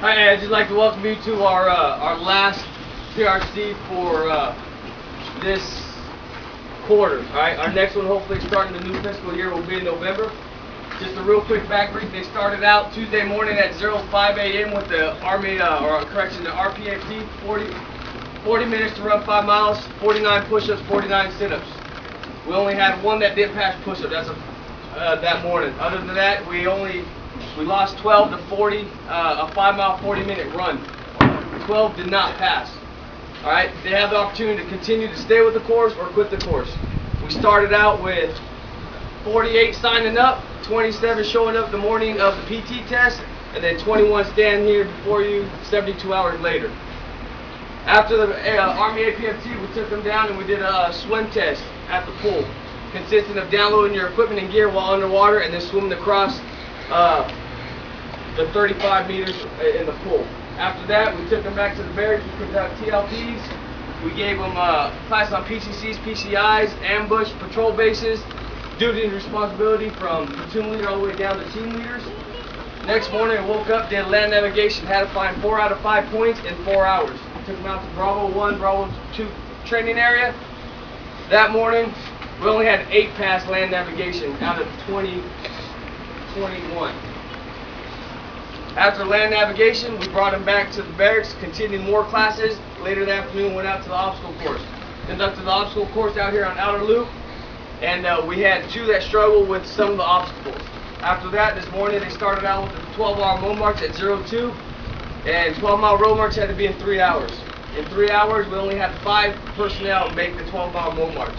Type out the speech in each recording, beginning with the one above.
Hi, I'd just like to welcome you to our last PRC for this quarter. All right, our next one, hopefully starting the new fiscal year, will be in November. Just a real quick back brief. They started out Tuesday morning at 05 a.m. with the the RPFT, 40 minutes to run 5 miles, 49 push-ups, 49 sit-ups. We only had one that didn't pass push-up. That's that morning. Other than that, we lost 12 to 40, a 5-mile, 40-minute run. 12 did not pass. All right, they have the opportunity to continue to stay with the course or quit the course. We started out with 48 signing up, 27 showing up the morning of the PT test, and then 21 standing here before you 72 hours later. After the Army APFT, we took them down and we did a swim test at the pool, consisting of downloading your equipment and gear while underwater and then swimming across the 35 meters in the pool. After that, we took them back to the barracks. We put out TLPs. We gave them class on PCCs, PCIs, ambush, patrol bases, duty and responsibility from platoon leader all the way down to team leaders. Next morning, I woke up, did land navigation, had to find 4 out of 5 points in 4 hours. Took them out to Bravo 1, Bravo 2 training area. That morning, we only had 8 pass land navigation out of 21. After land navigation, we brought them back to the barracks, continued more classes. Later that afternoon, went out to the obstacle course. Conducted the obstacle course out here on Outer Loop, and we had 2 that struggled with some of the obstacles. After that, this morning, they started out with the 12-hour road march at 02, and 12-mile road march had to be in 3 hours. In 3 hours, we only had 5 personnel make the 12-mile road march.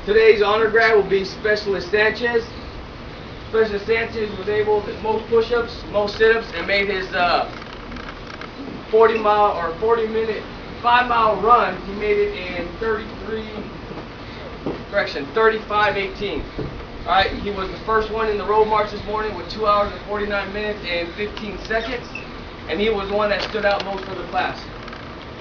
Today's honor grad will be Specialist Sanchez. Specialist Sanchez was able to most push-ups, most sit-ups, and made his 40-mile or 40-minute 5-mile run. He made it in 35:18. All right, he was the first one in the road march this morning with 2 hours and 49 minutes and 15 seconds, and he was the one that stood out most for the class.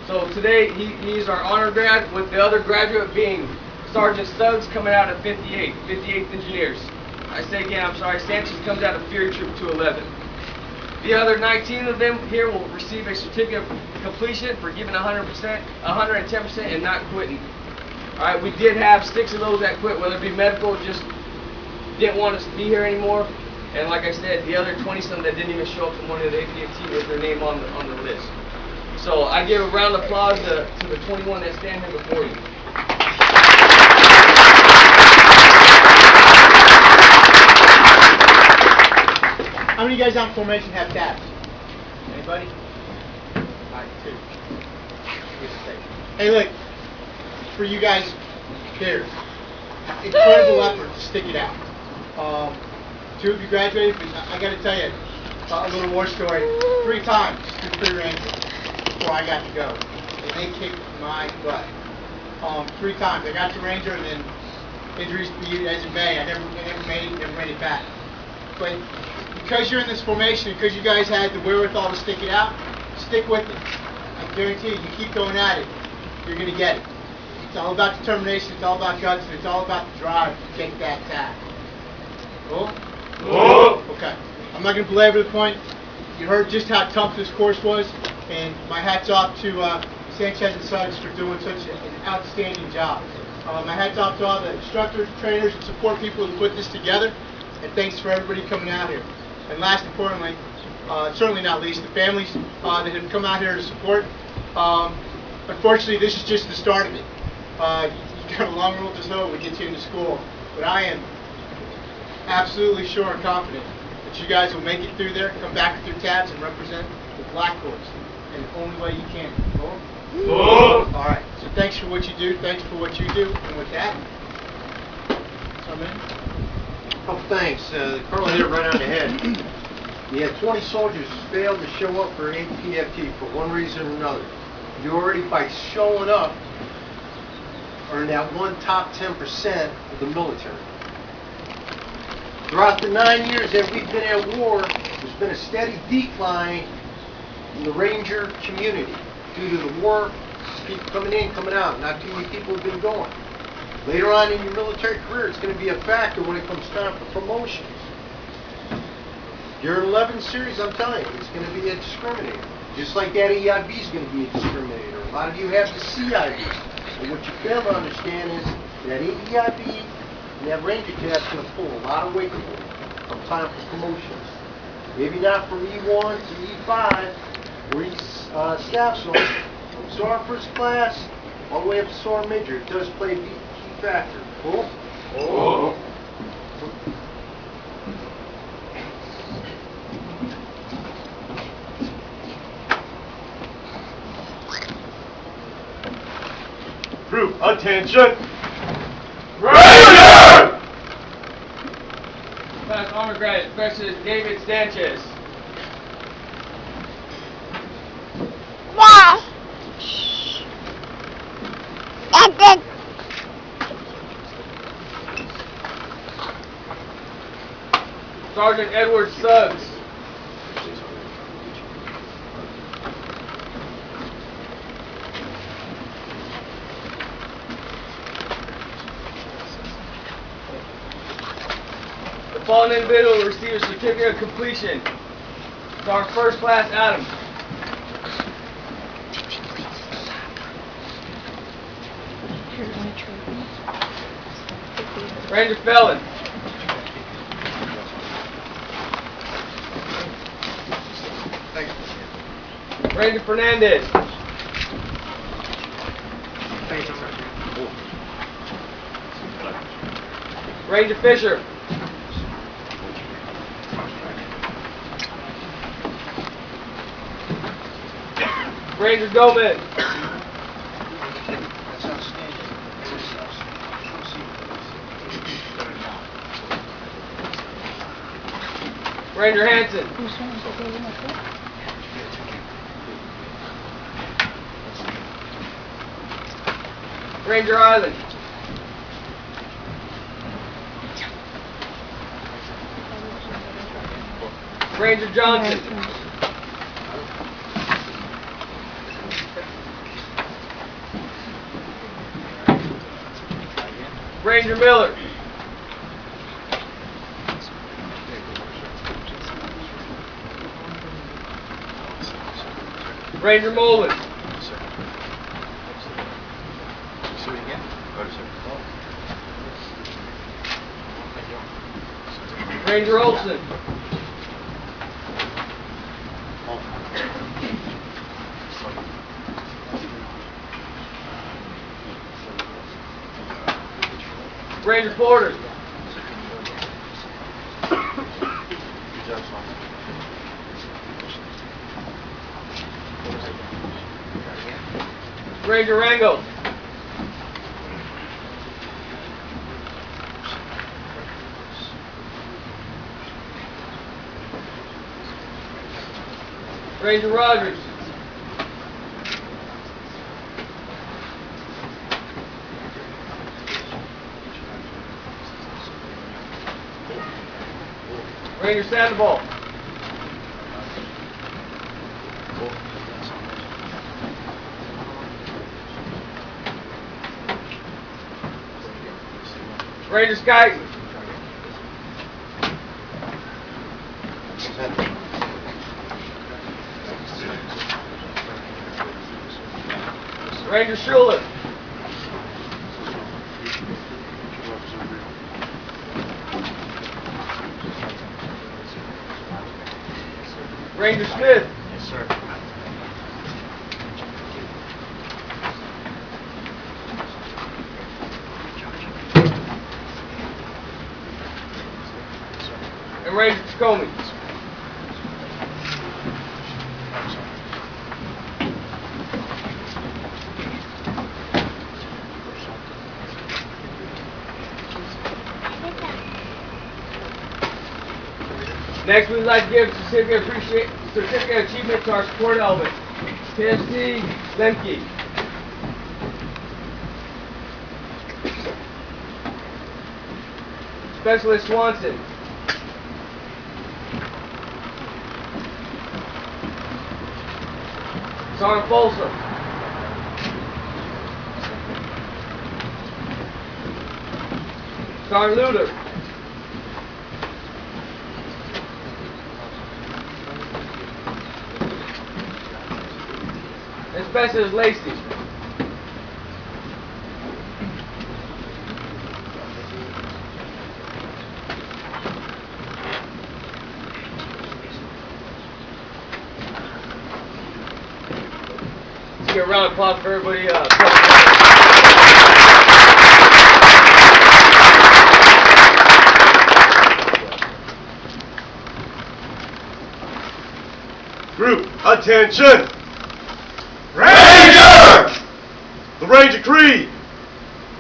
So today he's our honor grad, with the other graduate being Sergeant Suggs coming out of 58th Engineers. I say again, I'm sorry, Sanchez comes out of Fury Troop 211. The other 19 of them here will receive a certificate of completion for giving 100%, 110%, and not quitting. All right, we did have 6 of those that quit, whether it be medical, just didn't want us to be here anymore. And like I said, the other 20-some that didn't even show up to morning of the APFT with their name on the list. So I give a round of applause to the 21 that stand here before you. How many guys on formation have tabs? Anybody? Alright, 2. Hey, look, for you guys here, incredible effort to stick it out. 2 of you graduated, but I got to tell you a little war story. 3 times through 3 Rangers before I got to go, and they kicked my butt. 3 times. I got to Ranger, and then injuries be as it may, I never made it back. But because you're in this formation, because you guys had the wherewithal to stick it out, stick with it. I guarantee you keep going at it, you're going to get it. It's all about determination, it's all about guts, and it's all about the drive to take that tag. Cool? Cool. Okay. I'm not going to belabor the point. You heard just how tough this course was, and my hat's off to Sanchez and Suggs for doing such an outstanding job. My hat's off to all the instructors, trainers, and support people who put this together, and thanks for everybody coming out here. And last importantly, certainly not least, the families that have come out here to support. Unfortunately, this is just the start of it. You've got a long road to hoe when we get you into school, but I am absolutely sure and confident that you guys will make it through there, come back with your tabs, and represent the black course in the only way you can. Cool? Cool. All right. So thanks for what you do. Thanks for what you do. And with that, oh, thanks. The colonel here right on ahead. You had 20 soldiers who failed to show up for an APFT for one reason or another. You already, by showing up, are in that one top 10% of the military. Throughout the 9 years that we've been at war, there's been a steady decline in the Ranger community due to the war, people coming in, coming out. Not too many people have been going. Later on in your military career, it's going to be a factor when it comes time for promotions. Your 11 series, I'm telling you, it's going to be a discriminator. Just like that EIB is going to be a discriminator. A lot of you have the CIB. And what you fail to understand is that EIB and that Ranger tab is going to pull a lot of weight from time for promotions. Maybe not from E1 to E5 or staff sergeant. From Sergeant First Class all the way up to Sergeant Major. It does play a key factor. Cool? Oh. Group attention. Ranger! Class Armor Graduate Specialist David Sanchez. Wow. Sergeant Edward Suggs. The fallen individual will receive a certificate of completion. Sergeant First Class Adams. Ranger Felon. Ranger Fernandez. Ranger Fisher. Ranger Gomez. Ranger Hanson. Ranger Island. Ranger Johnson. Ranger Miller. Ranger Mullen. Ranger Olson. Ranger Porter. Ranger Rango. Ranger Rogers. Ranger Sandoval. Ranger Skyton. Ranger Schuler. Ranger Smith. Yes, sir. And Ranger Tacoma. Next, we'd like to give certificate of achievement to our support element, PRC Lemke. Specialist Swanson. Sergeant Folsom. Sergeant Luder. Professor is Lacey. Let's get a round of applause for everybody. Group, attention! Ranger! The Ranger Creed.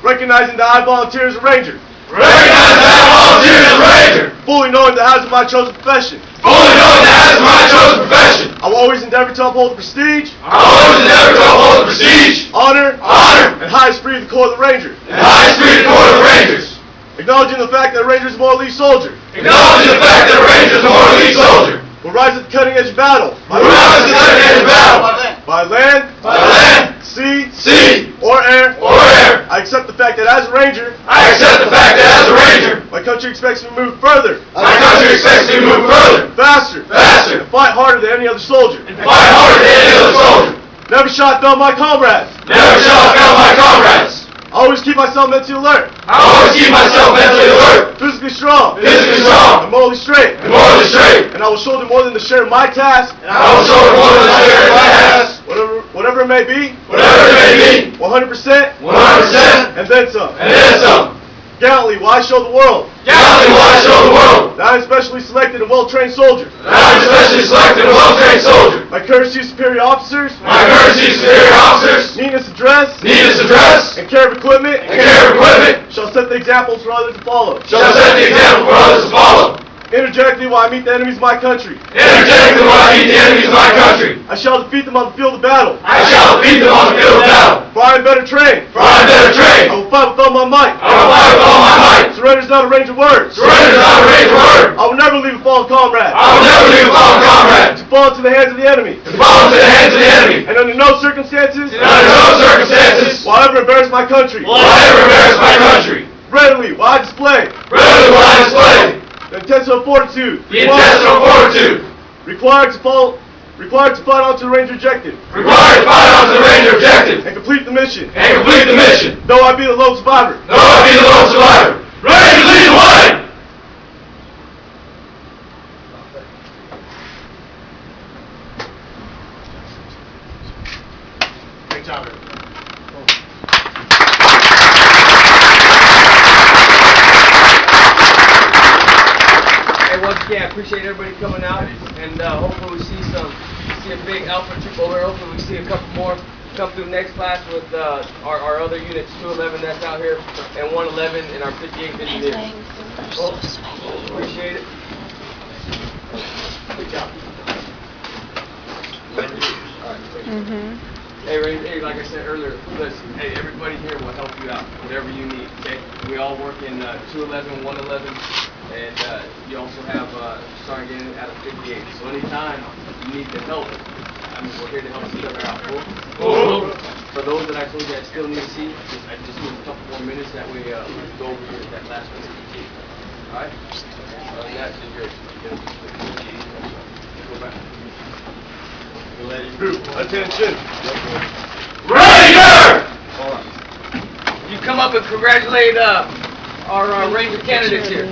Recognizing that I volunteer as a Ranger. Recognize that I volunteer as a Ranger. Fully knowing the hazard of my chosen profession. Fully knowing the hazard of my chosen profession. I will always endeavor to uphold the prestige, I will always endeavor to uphold the prestige, honor, honor, and high esprit of the Corps of the Rangers. and high spirit of the Rangers. Acknowledging the fact that a Ranger is a more elite soldier. Acknowledging the fact that a Ranger is a more elite soldier. Will rise at the cutting edge of battle. Who rises to the cutting edge of battle. By land, By land, sea, sea, or air. or air. I accept the fact that as a Ranger, I accept the fact that as a Ranger, my country expects me to move further, my country expects me to move further, faster, faster, and fight harder than any other soldier. and fight harder than any other soldier. Never shot down my comrades. Never shall I fail my comrades. I always keep myself mentally alert, I always keep myself mentally alert, physically strong, physically strong, and morally straight. and morally straight. And I will shoulder more than the share of my task, I will shoulder more than the share of my task, whatever it may be, whatever it may be, 100%, 100%, and then some. and then some. Gallantly, will I show the world Gallantly will I show the world that I am specially selected and well-trained soldier. that I am especially selected and well-trained soldier. My courtesy to superior officers, My courtesy to superior officers, neatness of dress, neatness of dress, and care of equipment and care of equipment shall set the examples for others to follow. shall set the example for others to follow. Energetically, while I meet the enemies of my country, Energetically when I meet the enemies of my country, I shall defeat them on the field of battle. I shall defeat them on the field of battle. For I am better trained. For I am better I trained. will fight with all my might. I will fight with all my might. Surrender is not a range of words. Surrender is not a range of word. I will never leave a fallen comrade I will never leave a fallen comrade to fall into the hands of the enemy. to fall into the hands of the enemy. And under no circumstances And under no circumstances will I ever embarrass my country. will I ever embarrass my country. Readily will I display Readily will I display the intestinal fortitude the intestinal fortitude required to fight on to the range objective required to fight on to the Ranger objective and complete the mission. and complete the mission. Though I be the lone survivor. Though I be the lone survivor. Ready to lead the way! Great job, everybody. Hey, once again, I appreciate everybody coming out, and hopefully we see a big Alpha troop over here. Hopefully we see a couple more come through next class with our other units, 211 that's out here, and 111 and our 58 engineers. Well, appreciate it. Good job. Hey, Ray, hey, like I said earlier, listen, hey, everybody here will help you out, whatever you need, okay? We all work in 211, 111, and you also have Sergeant getting out of 58. So anytime you need the help, I mean, we're here to help each other out. Cool? For those that I told you I still need to see, I just need a couple more minutes, that way we can go over here at that last one. Alright? That's yours. Go back. Group, attention. Ranger! You come up and congratulate our Ranger candidates here.